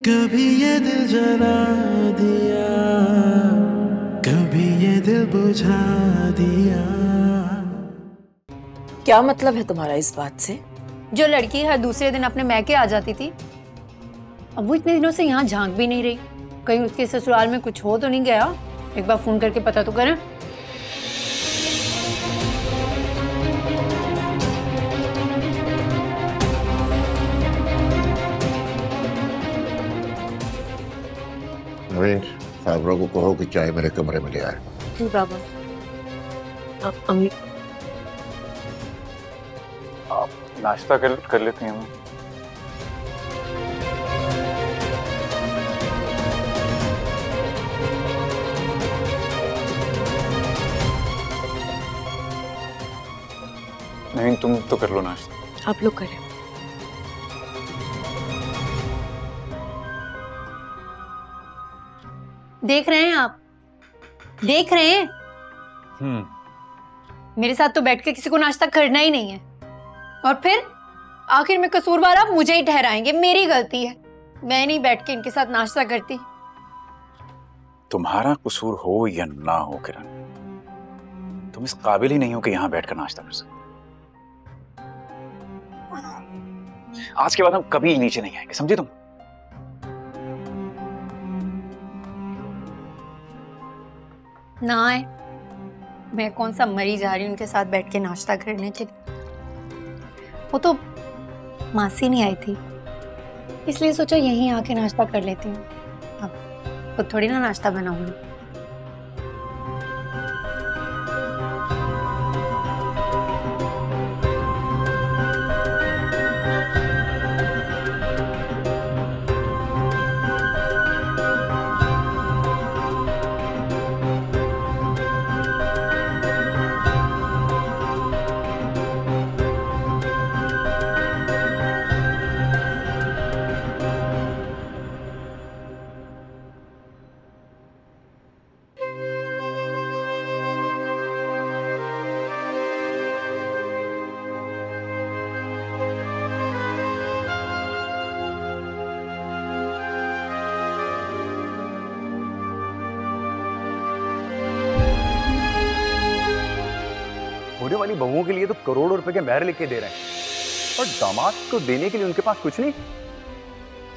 कभी ये दिल जला दिया, कभी ये दिल बुझा दिया। क्या मतलब है तुम्हारा इस बात से? जो लड़की हर दूसरे दिन अपने मैके आ जाती थी, अब वो इतने दिनों से यहाँ झांक भी नहीं रही। कहीं उसके ससुराल में कुछ हो तो नहीं गया? एक बार फोन करके पता तो करें। नवीन, साबरा को कहो कि चाय मेरे कमरे में ले आए। जी बाबा। अम्मी आप नाश्ता कर लेती हैं? नहीं, तुम तो कर लो नाश्ता। आप लोग करें। देख रहे हैं आप? देख रहे हैं? मेरे साथ तो बैठ के किसी को नाश्ता करना ही नहीं है, और फिर आखिर में कसूरवार आप मुझे ही ठहराएंगे। मेरी गलती है, मैं नहीं बैठ के इनके साथ नाश्ता करती। तुम्हारा कसूर हो या ना हो किरण, तुम इस काबिल ही नहीं हो कि यहां बैठकर नाश्ता कर सको। आज के बाद हम कभी नीचे नहीं आएंगे, समझे तुम? ना आए, मैं कौन सा मरी जा रही हूँ उनके साथ बैठ के नाश्ता करने के लिए। वो तो मासी नहीं आई थी, इसलिए सोचा यहीं आके नाश्ता कर लेती हूँ। अब खुद थोड़ी ना नाश्ता बनाऊंगी। होने वाली बहुओं के लिए तो करोड़ों रुपए के महर लिख के दे रहे हैं, और दामाद को देने के लिए उनके पास कुछ नहीं।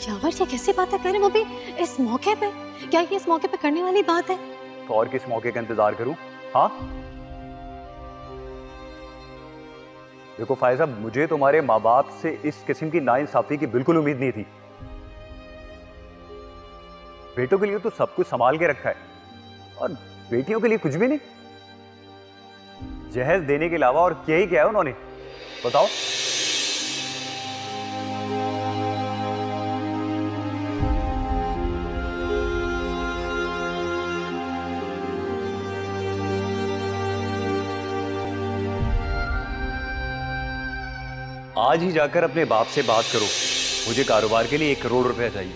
यावर, ये कैसी बातें कर रहे हैं वो भी इस मौके पे? क्या ये इस मौके पे करने वाली बात है? तो और किस मौके का इंतजार करूं? हाँ, देखो फायद साहब, मुझे तुम्हारे माँ बाप से इस किस्म की नाइंसाफी की बिल्कुल उम्मीद नहीं थी। बेटों के लिए तो सब कुछ संभाल के रखा है, और बेटियों के लिए कुछ भी नहीं। जहेज देने के अलावा और क्या ही क्या है उन्होंने, बताओ? आज ही जाकर अपने बाप से बात करो, मुझे कारोबार के लिए 1 करोड़ रुपया चाहिए।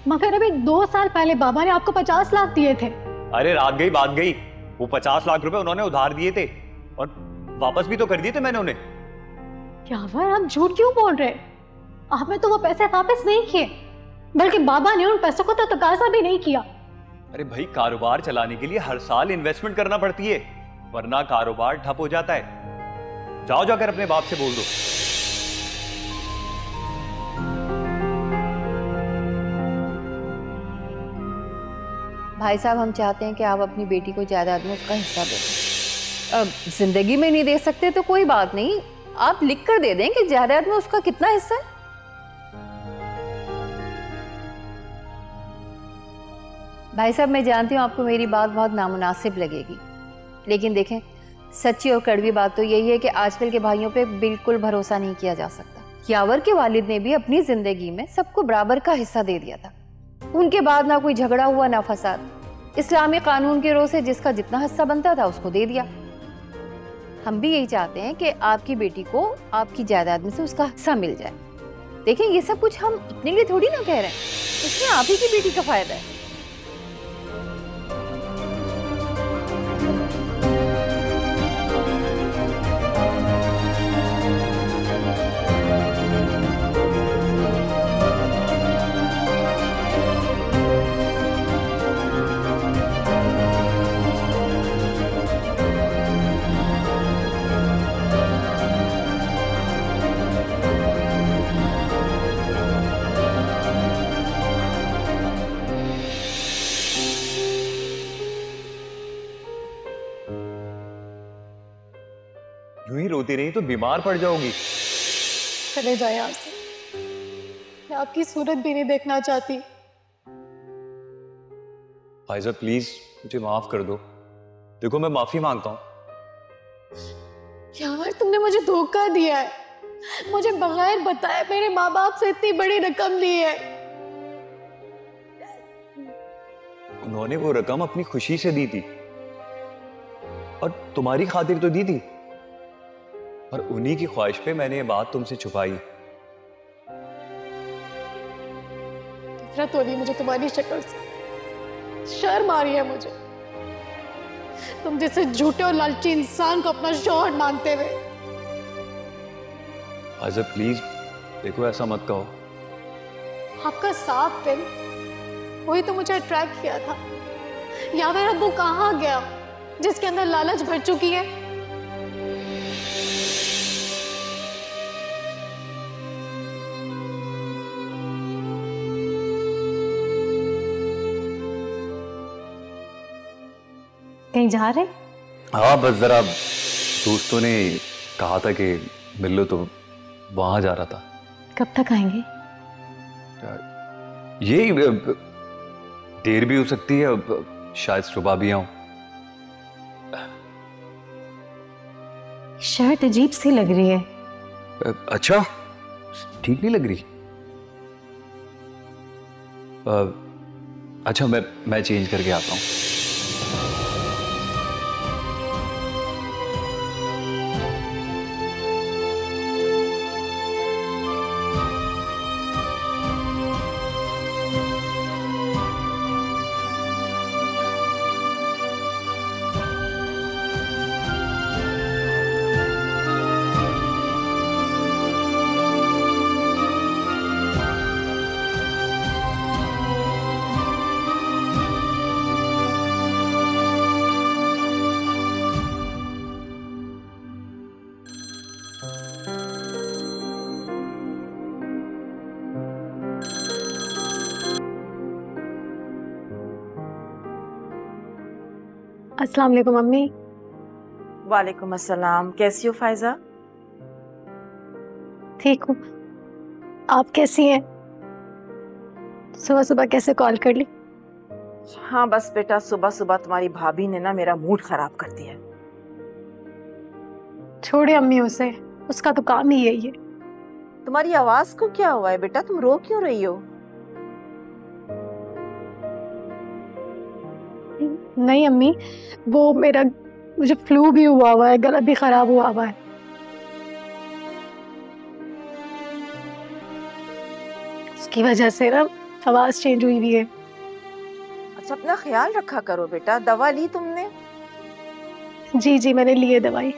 मगर अभी 2 साल पहले बाबा ने आपको 50 लाख दिए थे। अरे रात गई बात गई, वो 50 लाख रुपए उन्होंने उधार दिए थे, और वापस भी तो कर दिए थे मैंने उन्हें। यावर, आप झूठ क्यों बोल रहे? आपने तो वो पैसे वापस नहीं किए, बल्कि बाबा ने उन पैसों को तो तकाजा भी नहीं किया। अरे भाई, कारोबार चलाने के लिए हर साल इन्वेस्टमेंट करना पड़ती है, वरना कारोबार ठप हो जाता है। जाओ जाकर अपने बाप से बोल दो। भाई साहब, हम चाहते हैं कि आप अपनी बेटी को जायदाद में उसका हिस्सा दें। अब जिंदगी में नहीं दे सकते तो कोई बात नहीं, आप लिख कर दे दें कि जायदाद में उसका कितना हिस्सा है। भाई साहब, मैं जानती हूँ आपको मेरी बात बहुत नामुनासिब लगेगी, लेकिन देखें, सच्ची और कड़वी बात तो यही है कि आजकल के भाइयों पे बिल्कुल भरोसा नहीं किया जा सकता। यावर के वालिद ने भी अपनी जिंदगी में सबको बराबर का हिस्सा दे दिया था। उनके बाद ना कोई झगड़ा हुआ ना फसाद। इस्लामी कानून के रोज़ से जिसका जितना हिस्सा बनता था उसको दे दिया। हम भी यही चाहते हैं कि आपकी बेटी को आपकी जायदाद में से उसका हिस्सा मिल जाए। देखें, ये सब कुछ हम अपने लिए थोड़ी ना कह रहे हैं, इसमें आप ही की बेटी का फायदा है। रोती रही तो बीमार पड़ जाओगी। चले जाए यहाँ से, मैं आपकी सूरत भी नहीं देखना चाहती। फाइजा प्लीज मुझे माफ कर दो। देखो मैं माफी मांगता हूँ। यार तुमने मुझे धोखा दिया है, मुझे बगैर बताए मेरे माँ बाप से इतनी बड़ी रकम ली है। उन्होंने वो रकम अपनी खुशी से दी थी और तुम्हारी खातिर तो दी थी, और उन्हीं की ख्वाहिश पे मैंने ये बात तुमसे छुपाई। नफरत हो रही मुझे तुम्हारी शक्ल से, शर्म आ रही है मुझे, तुम जैसे झूठे और लालची इंसान को अपना शौहर मानते हुए। फाइजा प्लीज देखो ऐसा मत कहो। आपका साफ दिल वही तो मुझे अट्रैक्ट किया था, या मेरा वो कहाँ गया जिसके अंदर लालच भर चुकी है। कहीं जा रहे? हाँ बस जरा दोस्तों ने कहा था कि मिल लो तो वहां जा रहा था। कब तक आएंगे? ये देर भी हो सकती है, शायद सुबह भी आऊं। शर्ट अजीब सी लग रही है। अच्छा ठीक नहीं लग रही? अच्छा मैं चेंज करके आता हूँ। अस्सलाम वालेकुम मम्मी। वालेकुम अस्सलाम। कैसी हो फायजा? ठीक हूँ, आप कैसी हैं? सुबह सुबह कैसे कॉल कर ली? हाँ बस बेटा, सुबह सुबह तुम्हारी भाभी ने ना मेरा मूड खराब कर दिया। छोड़े अम्मी उसे, उसका तो काम ही यही है। तुम्हारी आवाज को क्या हुआ है बेटा? तुम रो क्यों रही हो? नहीं अम्मी, वो मुझे फ्लू भी हुआ है, गला भी खराब हुआ है। उसकी वजह से ना आवाज चेंज हुई है। अच्छा अपना ख्याल रखा करो बेटा। दवा ली तुमने? जी जी मैंने ली है दवाई।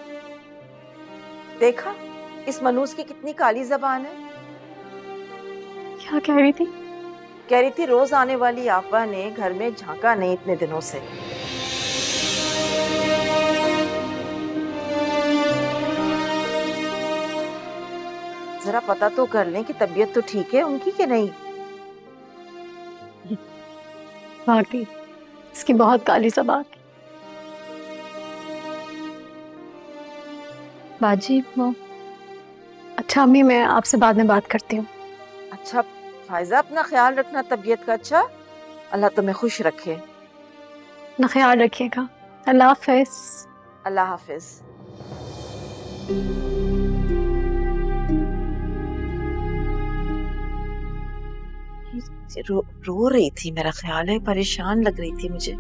देखा इस मनूस की कितनी काली जबान है। क्या कह रही थी? कह रही थी रोज आने वाली आपा ने घर में झांका नहीं इतने दिनों से। जरा पता तो कर लें कि तबीयत तो ठीक है उनकी कि नहीं। वाकई इसकी बहुत काली जबान। बाजी वो। अच्छा अम्मी, मैं आपसे बाद में बात करती हूँ। अच्छा फायजा, अपना ख्याल रखना तबीयत का। अच्छा, अल्लाह तुम्हें खुश रखे। अपना ख्याल रखिएगा। अल्लाह हाफिज। अल्लाह हाफिज। रो रही थी, मेरा ख्याल है परेशान लग रही थी मुझे।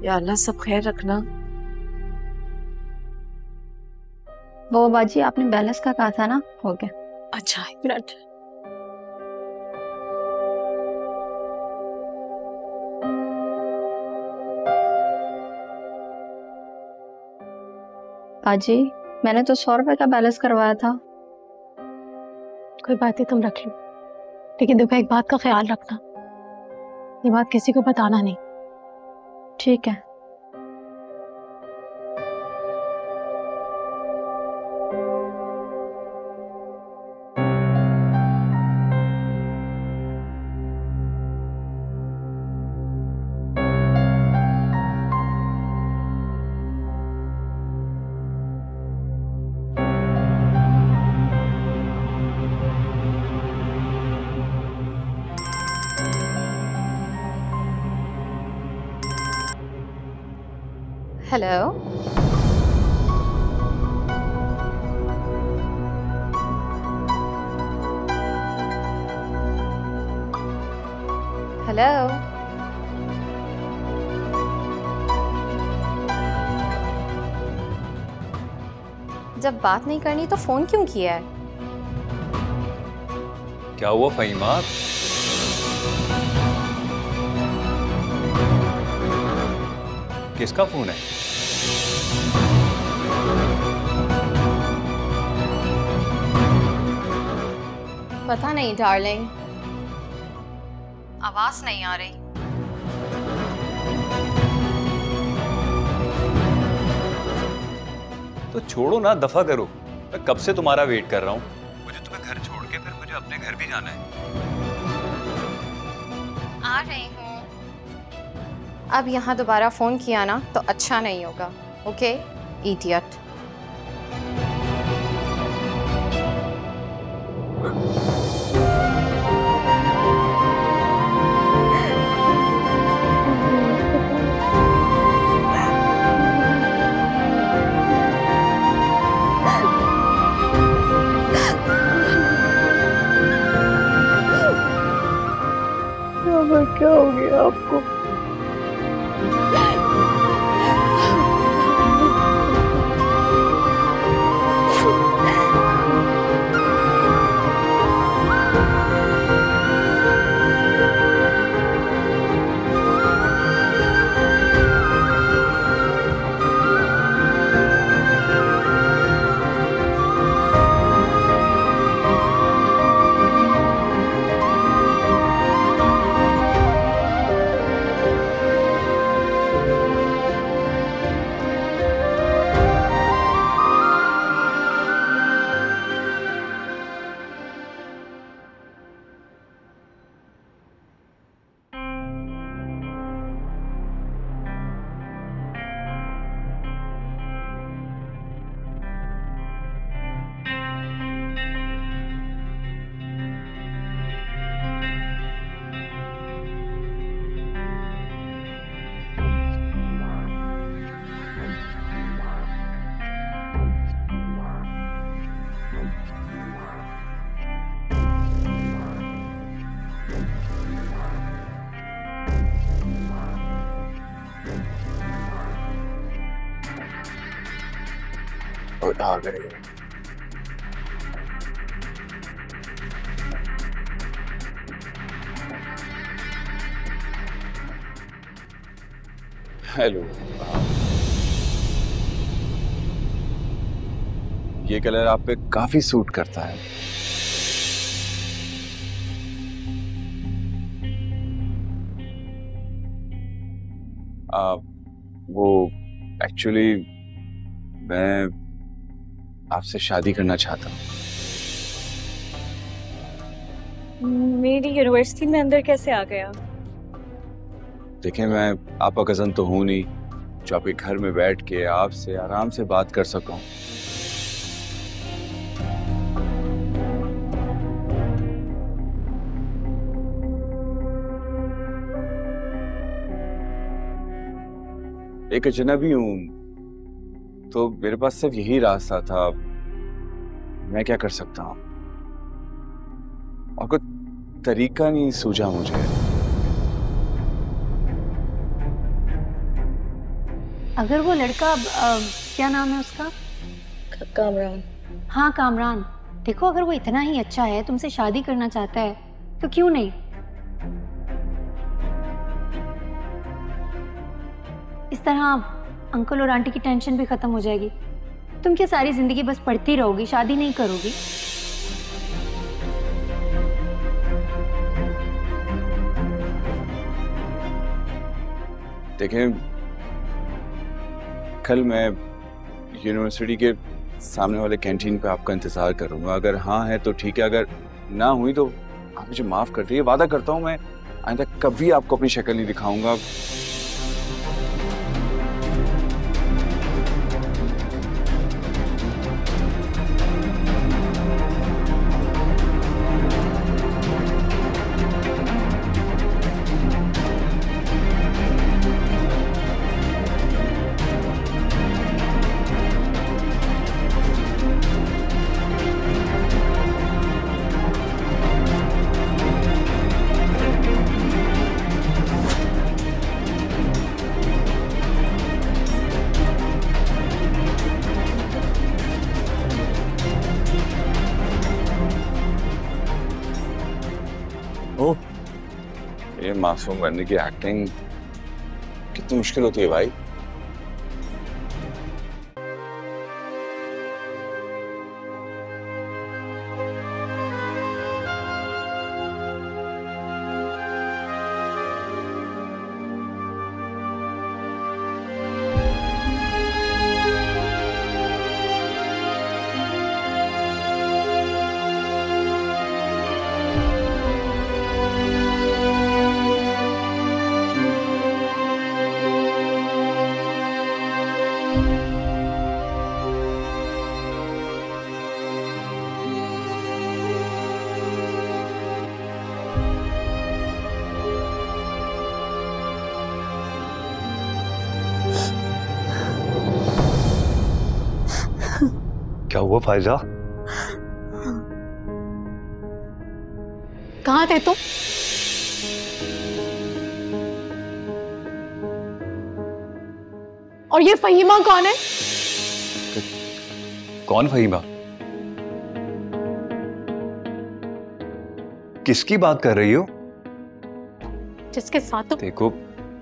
या अल्लाह सब खैर रखना। वो बाजी आपने बैलेंस का कहा था ना, हो गया। अच्छा एक मिनट। बाजी मैंने तो 100 रुपए का बैलेंस करवाया था। कोई बात नहीं, तुम रख लो, लेकिन देखो एक बात का ख्याल रखना, ये बात किसी को बताना नहीं। ठीक है। हेलो, हेलो, जब बात नहीं करनी तो फोन क्यों किया है? क्या हुआ फ़हीमा? किसका फोन है? पता नहीं डार्लिंग, आवाज नहीं आ रही। तो छोड़ो ना, दफा करो। मैं कब से तुम्हारा वेट कर रहा हूँ। मुझे तुम्हें घर छोड़ के फिर मुझे अपने घर भी जाना है। आ रही हूँ। अब यहाँ दोबारा फोन किया ना तो अच्छा नहीं होगा। Okay idiot. क्या हो गया आपको? आ गए। हेलो। ये कलर आप पे काफी सूट करता है। वो एक्चुअली मैं आपसे शादी करना चाहता हूँ। मेरी यूनिवर्सिटी में अंदर कैसे आ गया? देखिए, मैं आपका कज़न तो हूँ नहीं जो आपके घर में बैठ के आपसे आराम से बात कर सकूं। एक अजनबी हूँ तो मेरे पास सिर्फ यही रास्ता था। मैं क्या कर सकता हूँ और कोई तरीका नहीं सूझा मुझे। अगर वो लड़का क्या नाम है उसका? कामरान। हाँ कामरान। देखो, अगर वो इतना ही अच्छा है, तुमसे शादी करना चाहता है, तो क्यों नहीं? इस तरह अंकल और आंटी की टेंशन भी खत्म हो जाएगी। तुम क्या सारी जिंदगी बस पढ़ती रहोगी, शादी नहीं करोगी? देखें, कल मैं यूनिवर्सिटी के सामने वाले कैंटीन पे आपका इंतजार करूंगा। अगर हाँ है तो ठीक है, अगर ना हुई तो आप मुझे माफ कर दीजिए। वादा करता हूँ मैं आइंदा कभी आपको अपनी शक्ल नहीं दिखाऊंगा। ये मासूम बनने की एक्टिंग कितनी मुश्किल होती है भाई। क्या हुआ फायजा? कहाँ थे तुम? और ये फहीमा कौन है? कौन फहीमा? किसकी बात कर रही हो? जिसके साथ तुम। देखो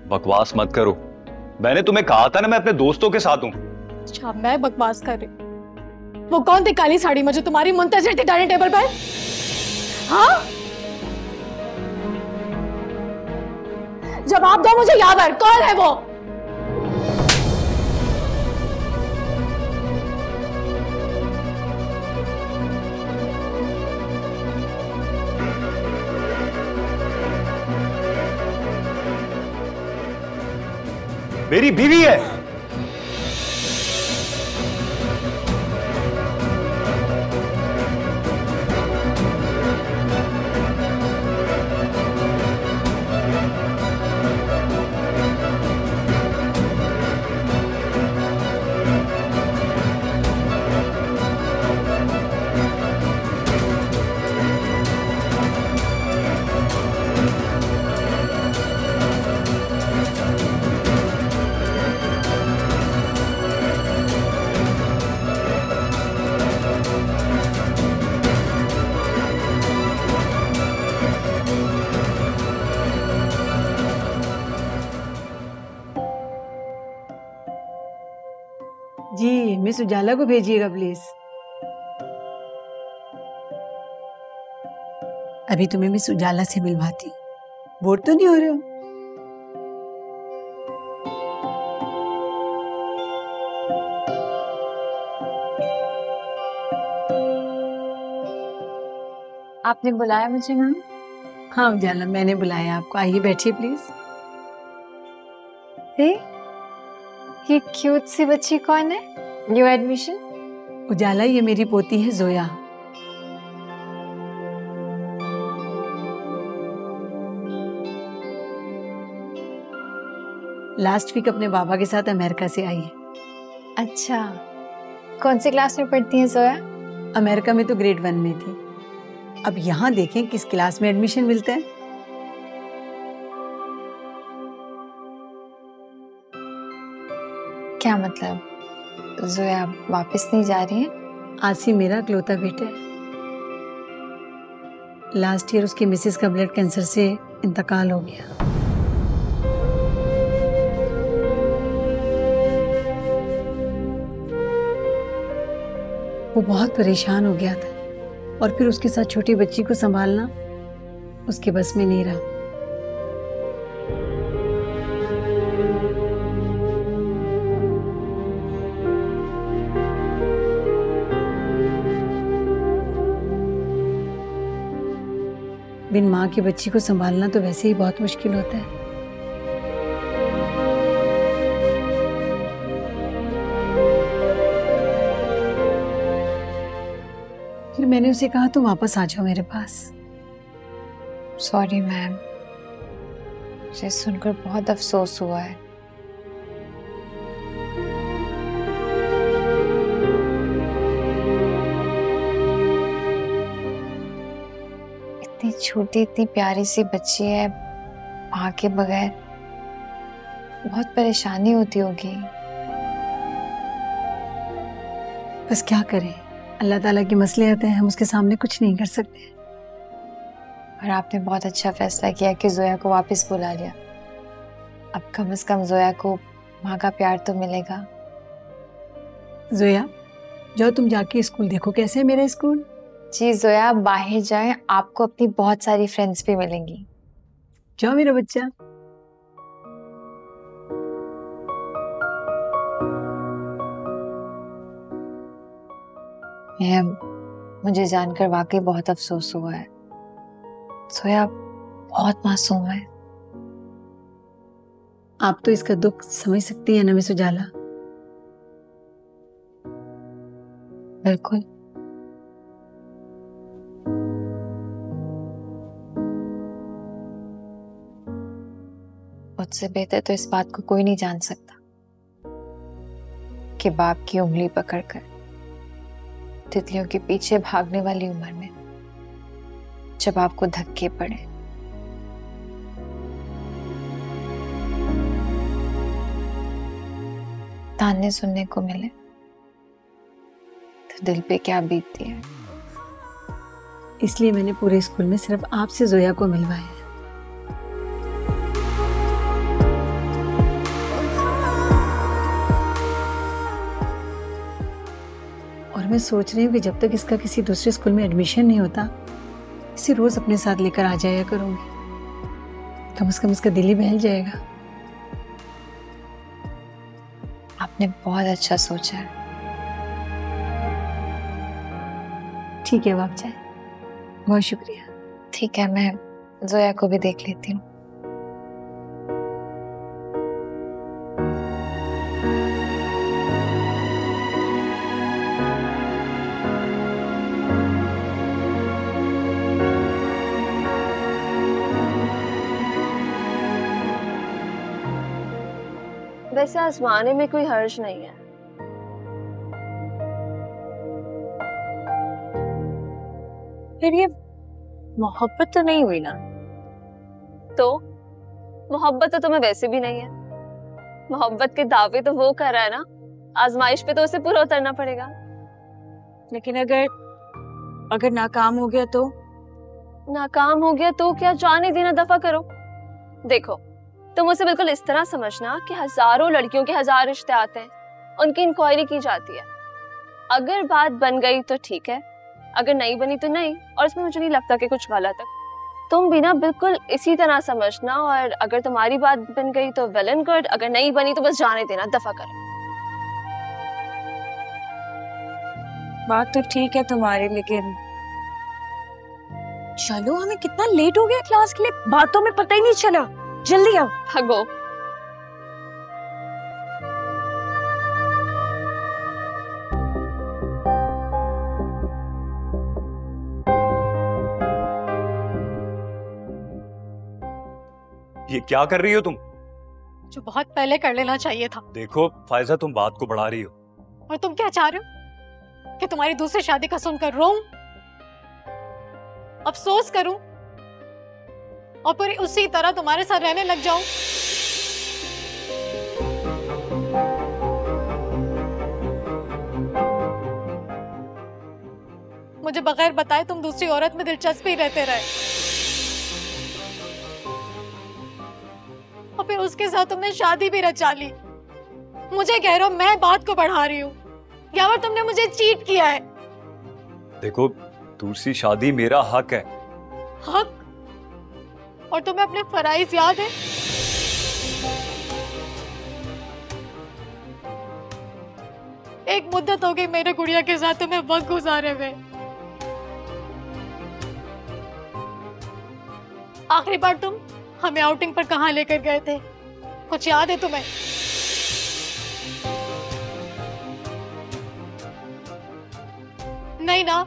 बकवास मत करो, मैंने तुम्हें कहा था ना मैं अपने दोस्तों के साथ हूं। अच्छा मैं बकवास कर रही। वो कौन थी काली साड़ी में जो तुम्हारी मुंतजिर थी डाइनिंग टेबल पर? हाँ जवाब दो मुझे यावर, कौन है वो? मेरी बीवी है। जी मिस उजाला को भेजिएगा प्लीज। अभी तुम्हें मिस उजाला से मिलवाती हूँ। बोर तो नहीं हो रहे हो? आपने बुलाया मुझे मैम? हाँ उजाला मैंने बुलाया आपको, आइए बैठिए प्लीज। ये क्यूट सी बच्ची कौन है? New admission? उजाला ये मेरी पोती है जोया। लास्ट वीक अपने बाबा के साथ अमेरिका से आई है। अच्छा कौन सी क्लास में पढ़ती है जोया? अमेरिका में तो ग्रेड 1 में थी, अब यहाँ देखें किस क्लास में एडमिशन मिलता है। क्या मतलब जोया वापस नहीं जा रही है? आसिम मेरा इकलौता बेटा है। लास्ट ईयर उसकी मिसेस का ब्लड कैंसर से इंतकाल हो गया। वो बहुत परेशान हो गया था और फिर उसके साथ छोटी बच्ची को संभालना उसके बस में नहीं रहा। बिन माँ की बच्ची को संभालना तो वैसे ही बहुत मुश्किल होता है। फिर मैंने उसे कहा तुम वापस आ जाओ मेरे पास। सॉरी मैम, मुझे सुनकर बहुत अफसोस हुआ है। इतनी छोटी इतनी प्यारी सी बच्ची है, माँ के बगैर बहुत परेशानी होती होगी। बस क्या करें, अल्लाह ताला के मसले आते हैं, हम उसके सामने कुछ नहीं कर सकते। और आपने बहुत अच्छा फैसला किया कि जोया को वापस बुला लिया। अब कम से कम जोया को माँ का प्यार तो मिलेगा। जोया, जाओ तुम जाके स्कूल देखो कैसे है मेरा स्कूल। जी जोया, आप बाहर जाएं, आपको अपनी बहुत सारी फ्रेंड्स भी मिलेंगी। जाओ मेरा बच्चा। मुझे जानकर वाकई बहुत अफसोस हुआ है। जोया बहुत मासूम है। आप तो इसका दुख समझ सकती हैं ना मिस उजाला। बिल्कुल। मुझसे बेहतर तो इस बात को कोई नहीं जान सकता कि बाप की उंगली पकड़कर तितलियों के पीछे भागने वाली उम्र में जब आपको धक्के पड़े, ताने सुनने को मिले, तो दिल पे क्या बीतती है। इसलिए मैंने पूरे स्कूल में सिर्फ आपसे जोया को मिलवाया है। और मैं सोच रही हूँ कि जब तक इसका किसी दूसरे स्कूल में एडमिशन नहीं होता, इसे रोज अपने साथ लेकर आ जाया करूंगी। कम से कम इसका दिल ही बहल जाएगा। आपने बहुत अच्छा सोचा है। ठीक है बाप जाए, बहुत शुक्रिया। ठीक है, मैं जोया को भी देख लेती हूँ। वैसे आजमाने में कोई हर्ज नहीं है। फिर ये मोहब्बत तो नहीं हुई ना? तो मोहब्बत तो तुम्हें वैसे भी नहीं है। मोहब्बत के दावे तो वो कर रहा है ना, आजमाइश पे तो उसे पूरा उतरना पड़ेगा। लेकिन अगर नाकाम हो गया तो? नाकाम हो गया तो क्या, जाने देना, दफा करो। देखो, तुम उसे बिल्कुल इस तरह समझना कि हजारों लड़कियों के हजार रिश्ते आते हैं, उनकी इंक्वायरी की जाती है। अगर बात बन गई तो ठीक है, अगर नहीं बनी तो नहीं, और इसमें मुझे नहीं लगता कि कुछ गलत है। तुम भी ना बिल्कुल इसी तरह समझना, और अगर तुम्हारी बात बन गई तो वेल एंड गुड, अगर नहीं बनी तो बस जाने देना, दफा करो। बात तो ठीक है तुम्हारी, लेकिन चलो, हमें कितना लेट हो गया क्लास के लिए, बातों में पता ही नहीं चला। जल्दी आओ। भागो। ये क्या कर रही हो तुम? जो बहुत पहले कर लेना चाहिए था। देखो फायजा, तुम बात को बढ़ा रही हो। और तुम क्या चाह रहे हो कि तुम्हारी दूसरी शादी का सुनकर रोऊं, अफसोस करूं और पूरी उसी तरह तुम्हारे साथ रहने लग जाऊं? मुझे बगैर बताए तुम दूसरी औरत में दिलचस्पी रहते रहे, और फिर उसके साथ तुमने शादी भी रचा ली। मुझे कह रहे हो मैं बात को बढ़ा रही हूं, या फिर तुमने मुझे चीट किया है? देखो, दूसरी शादी मेरा हक है। हक? और तुम्हें अपने फराइज याद है? एक मुद्दत हो गई मेरे गुड़िया के साथ तुम्हें वक्त गुजारे हुए। आखिरी बार तुम हमें आउटिंग पर कहां लेकर गए थे, कुछ याद है तुम्हें? नहीं ना?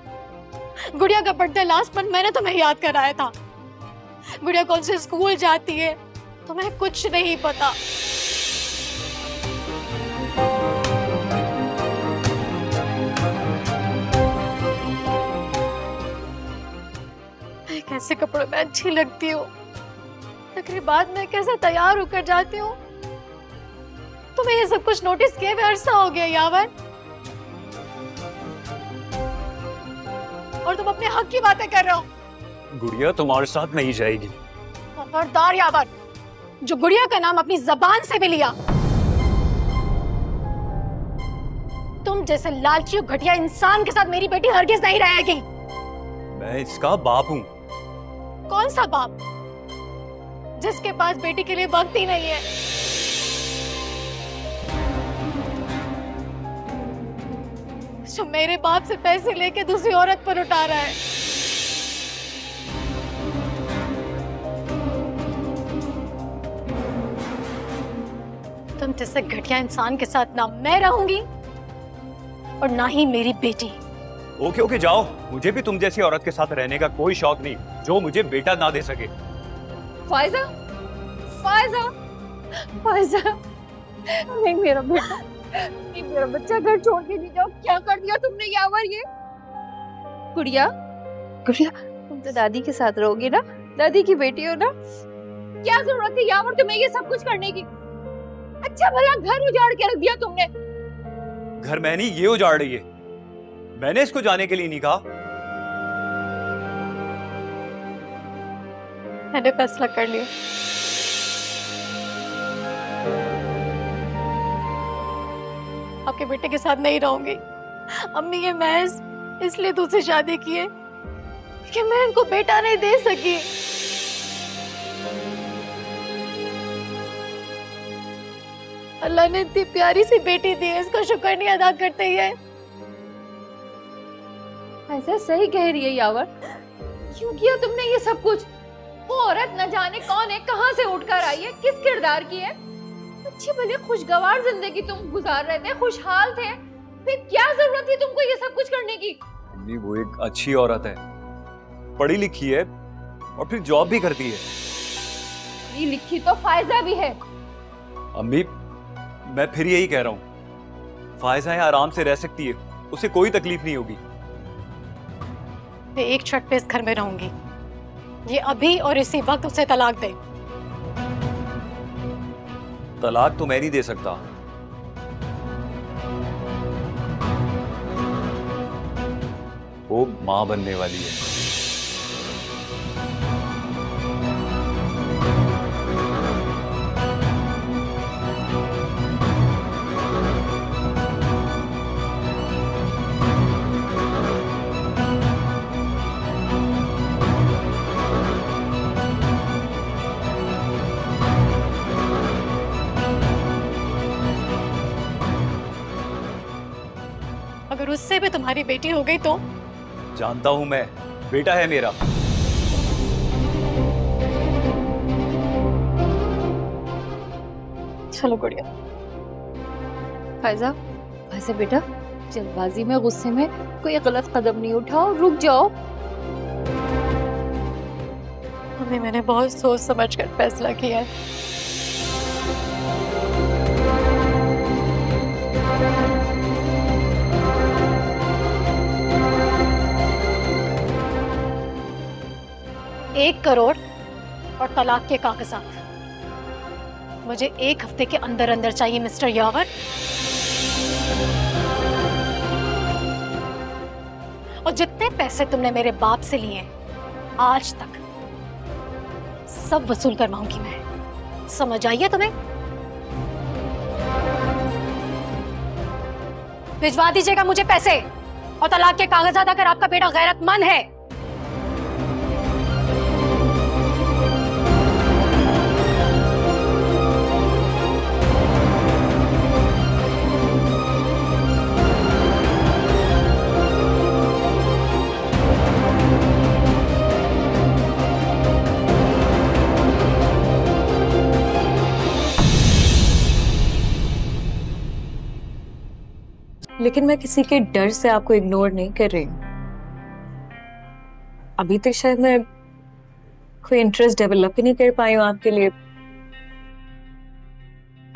गुड़िया का बर्थडे लास्ट मंथ मैंने तुम्हें याद कराया था। गुड़िया कौन से स्कूल जाती है तुम्हें कुछ नहीं पता। मैं कैसे कपड़ों में अच्छी लगती हूँ, लेकिन बाद में कैसे तैयार होकर जाती हूँ। तुम्हें ये सब कुछ नोटिस किए हुए अरसा हो गया यावर, और तुम अपने हक की बातें कर रहे हो। गुड़िया तुम्हारे साथ नहीं जाएगी। खबरदार यावर, जो गुड़िया का नाम अपनी जबान से भी लिया। तुम जैसे लालची और घटिया इंसान के साथ मेरी बेटी हरगिज नहीं रहेगी। मैं इसका बाप हूँ। कौन सा बाप, जिसके पास बेटी के लिए वक्त ही नहीं है? जो मेरे बाप से पैसे लेके दूसरी औरत पर उठा रहा है। तुम जैसे घटिया इंसान के साथ ना मैं रहूंगी और ना ही मेरी बेटी। ओके ओके जाओ, मुझे भी तुम जैसी औरत के साथ रहने का कोई शौक नहीं जो मुझे बेटा ना दे सके। फायजा, फायजा, फायजा, नहीं मेरा बेटा, नहीं मेरा बच्चा घर छोड़ के नहीं जाओ। क्या कर दिया तुमने यावर ये? गुड़िया, गुड़िया तुम तो दादी के साथ रहोगी ना, दादी की बेटी हो ना। क्या जरूरत थी यावर तुम्हें ये सब कुछ करने की? अच्छा भला घर उजाड़ के रख दिया तुमने। घर मैंने ये उजाड़ रही है, मैंने इसको जाने के लिए नहीं कहा। मैंने फैसला कर लिया। आपके बेटे के साथ नहीं रहूंगी। अम्मी ये महज इसलिए तुझसे शादी की है कि मैं इनको बेटा नहीं दे सकी। अल्लाह ने इतनी प्यारी सी बेटी दी है, इसका शुक्र नहीं अदा करते ही। ऐसा सही कह रही है यावर, क्यों किया तुमने ये सब कुछ? वो औरत न जाने कौन है, कहां से उठकर आई है, किस किरदार की है। अच्छी भले खुशगवार जिंदगी तुम गुजार रहे थे, खुशहाल थे, फिर क्या जरूरत थी तुमको ये सब कुछ करने की? नहीं, वो एक अच्छी औरत है, पढ़ी लिखी है और फिर जॉब भी करती है। पढ़ी लिखी तो फायजा भी है। अम्मी मैं फिर यही कह रहा हूँ, फायजा है आराम से रह सकती है, उसे कोई तकलीफ नहीं होगी। मैं एक शर्त पे इस घर में रहूंगी, ये अभी और इसी वक्त उसे तलाक दे। तलाक तो मैं नहीं दे सकता। वो मां बनने वाली है। अगर उससे भी तुम्हारी बेटी हो गई तो? जानता हूं मैं, बेटा है मेरा। चलो गुड़िया। फायजा, फायजा बेटा, जल्दबाजी में गुस्से में कोई गलत कदम नहीं उठाओ, रुक जाओ। मम्मी मैंने बहुत सोच समझ कर फैसला किया है। $1 करोड़ और तलाक के कागजात मुझे 1 हफ्ते के अंदर अंदर चाहिए मिस्टर यावर। और जितने पैसे तुमने मेरे बाप से लिए आज तक सब वसूल करवाऊंगी मैं। समझ आई है तुम्हें? भिजवा दीजिएगा मुझे पैसे और तलाक के कागजात अगर आपका बेटा गैरतमंद है। लेकिन मैं किसी के डर से आपको इग्नोर नहीं कर रही हूँ। अभी तक शायद मैं कोई इंटरेस्ट डेवलप ही नहीं कर पाई हूँ आपके लिए।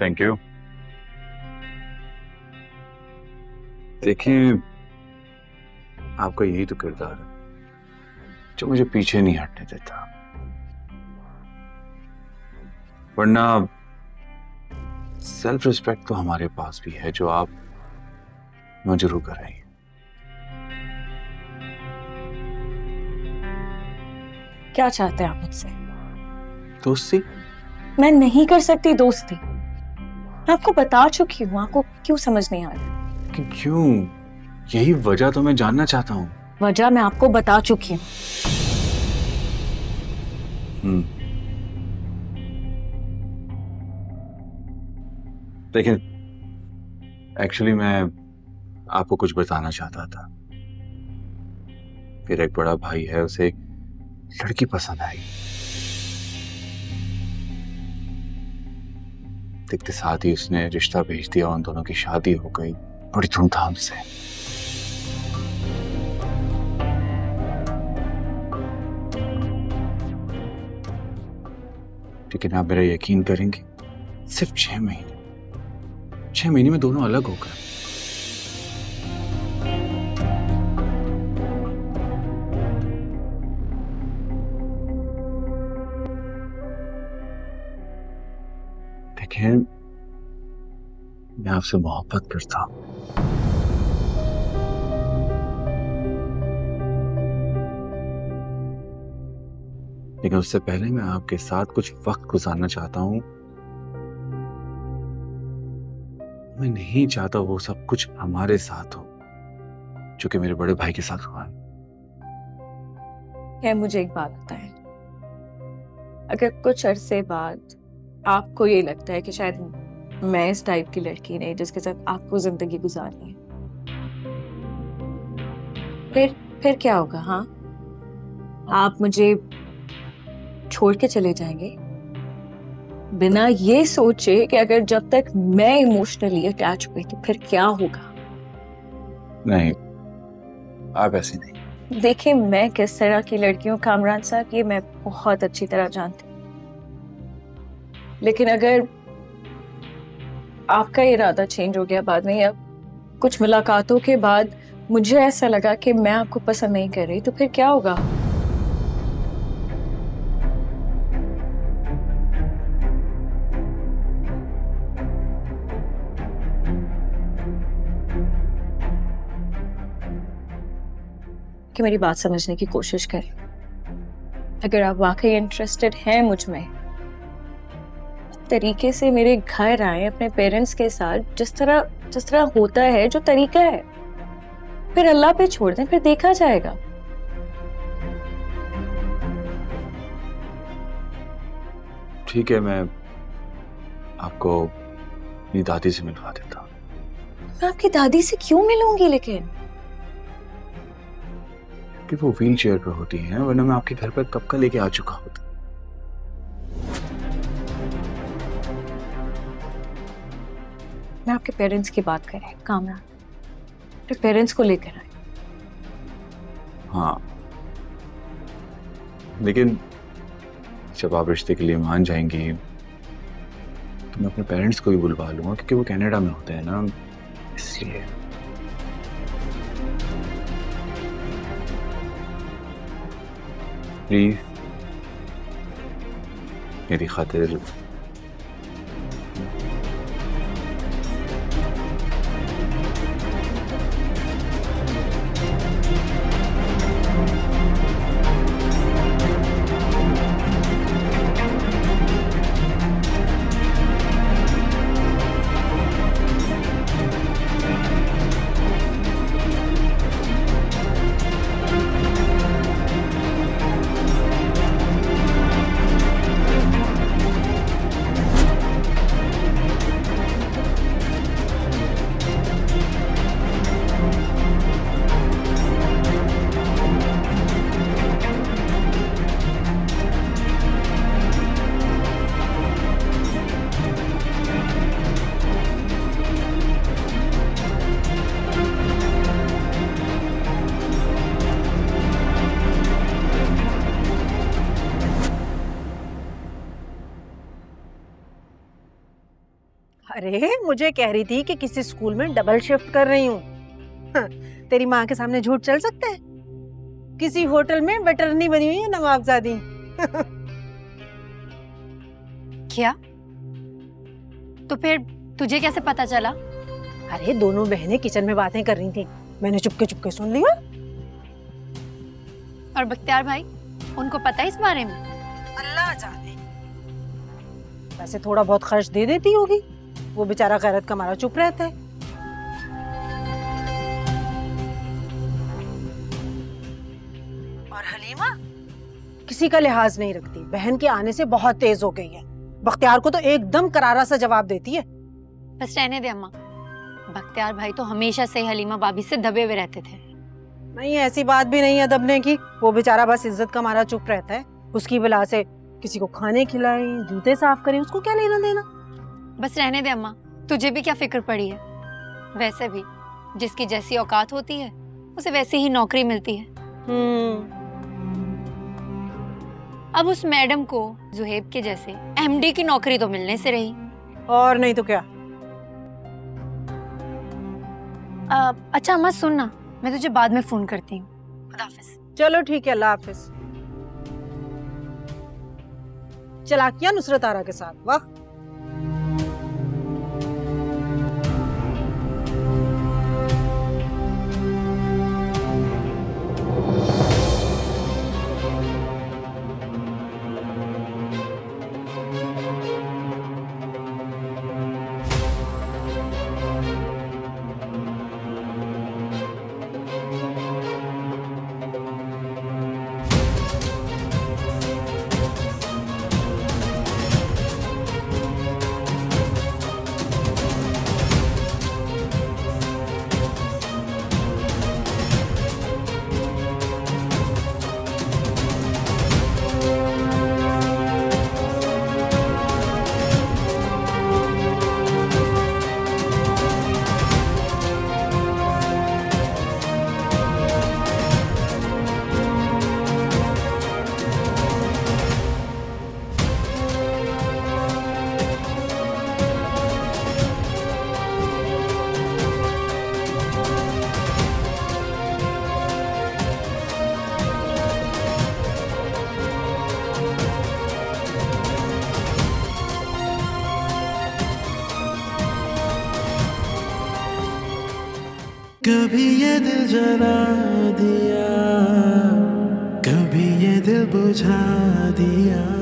Thank you. देखिए, आपका यही तो किरदार है जो मुझे पीछे नहीं हटने देता, वरना सेल्फ रिस्पेक्ट तो हमारे पास भी है जो आप जरूर कराइए। क्या चाहते हैं आप मुझसे? दोस्ती? मैं नहीं कर सकती दोस्ती। मैं आपको बता चुकी हूँ, आपको क्यों समझ नहीं आ रहा? कि क्यों? यही वजह तो मैं जानना चाहता हूँ। वजह मैं आपको बता चुकी हूँ। देखिए, एक्चुअली मैं आपको कुछ बताना चाहता था। मेरा एक बड़ा भाई है, उसे एक लड़की पसंद आई। देखते साथ ही उसने रिश्ता भेज दिया, उन दोनों की शादी हो गई बड़ी धूमधाम से। लेकिन आप मेरा यकीन करेंगे, सिर्फ 6 महीने में दोनों अलग हो गए। देखिए, मैं आपसे मोहब्बत करता हूं, लेकिन उससे पहले मैं आपके साथ कुछ वक्त गुजारना चाहता हूं। मैं नहीं चाहता वो सब कुछ हमारे साथ हो जो कि मेरे बड़े भाई के साथ हुआ है। क्या मुझे एक बात बताएं, अगर कुछ अरसे बाद आपको ये लगता है कि शायद मैं इस टाइप की लड़की नहीं जिसके साथ आपको जिंदगी गुजारनी है, फिर क्या होगा? हाँ, आप मुझे छोड़ के चले जाएंगे बिना ये सोचे कि अगर जब तक मैं इमोशनली अटैच हुई तो फिर क्या होगा? नहीं, आप ऐसी नहीं। देखिए, मैं किस तरह की लड़की हूँ कामरान साहब, ये मैं बहुत अच्छी तरह जानती हूँ। लेकिन अगर आपका इरादा चेंज हो गया बाद में, या कुछ मुलाकातों के बाद मुझे ऐसा लगा कि मैं आपको पसंद नहीं कर रही, तो फिर क्या होगा? कि मेरी बात समझने की कोशिश करें। अगर आप वाकई इंटरेस्टेड हैं मुझ में, तरीके से मेरे घर आए अपने पेरेंट्स के साथ, जिस तरह होता है, जो तरीका है, फिर अल्लाह पे छोड़ दें, फिर देखा जाएगा। ठीक है, मैं आपको अपनी दादी से मिलवा देता हूँ। मैं आपकी दादी से क्यों मिलूंगी? लेकिन कि वो व्हील चेयर पर होती हैं, वरना मैं आपके घर पर कब का लेके आ चुका होता। मैं आपके पेरेंट्स की बात कर रहे हैं कामरान, तो पेरेंट्स को लेकर आए। हाँ, लेकिन जब आप रिश्ते के लिए मान जाएंगी तो मैं अपने पेरेंट्स को भी बुलवा लूंगा, क्योंकि वो कनाडा में होते हैं ना, इसलिए। प्लीज मेरी खातिर अरे मुझे कह रही थी कि किसी स्कूल में डबल शिफ्ट कर रही हूँ। हाँ, तेरी माँ के सामने झूठ चल सकता है? किसी होटल में वेटरनी बनी हुई है नवाबजादी। क्या? तो फिर तुझे कैसे पता चला? अरे दोनों बहनें किचन में बातें कर रही थी, मैंने चुपके चुपके सुन लिया। और बख्तियार भाई? उनको पता है इस बारे में? अल्लाह जाने। वैसे थोड़ा बहुत खर्च दे देती होगी, वो बेचारा गैरत का मारा चुप रहता है। और हलीमा किसी का लिहाज नहीं रखती, बहन के आने से बहुत तेज हो गई है। बख्तियार को तो एकदम करारा सा जवाब देती है। बस रहने दे अम्मा, बख्तियार भाई तो हमेशा से हलीमा भाभी से दबे हुए रहते थे। नहीं, ऐसी बात भी नहीं है दबने की। वो बेचारा बस इज्जत का मारा चुप रहता है। उसकी वजह से किसी को खाने खिलाए, जूते साफ करे, उसको क्या लेना देना। बस रहने दे अम्मा, तुझे भी क्या फिक्र पड़ी है। वैसे भी जिसकी जैसी औकात होती है उसे वैसी ही नौकरी मिलती है। अब उस मैडम को जुहेब के जैसे एमडी की नौकरी तो मिलने से रही। और नहीं तो क्या। अच्छा अम्मा सुन ना, मैं तुझे बाद में फोन करती हूँ। खुदा हाफिज। चलो ठीक है, अल्लाह हाफिज। चलाकिया नुसरत आरा के साथ, वाह। कभी ये दिल जला दिया, कभी ये दिल बुझा दिया।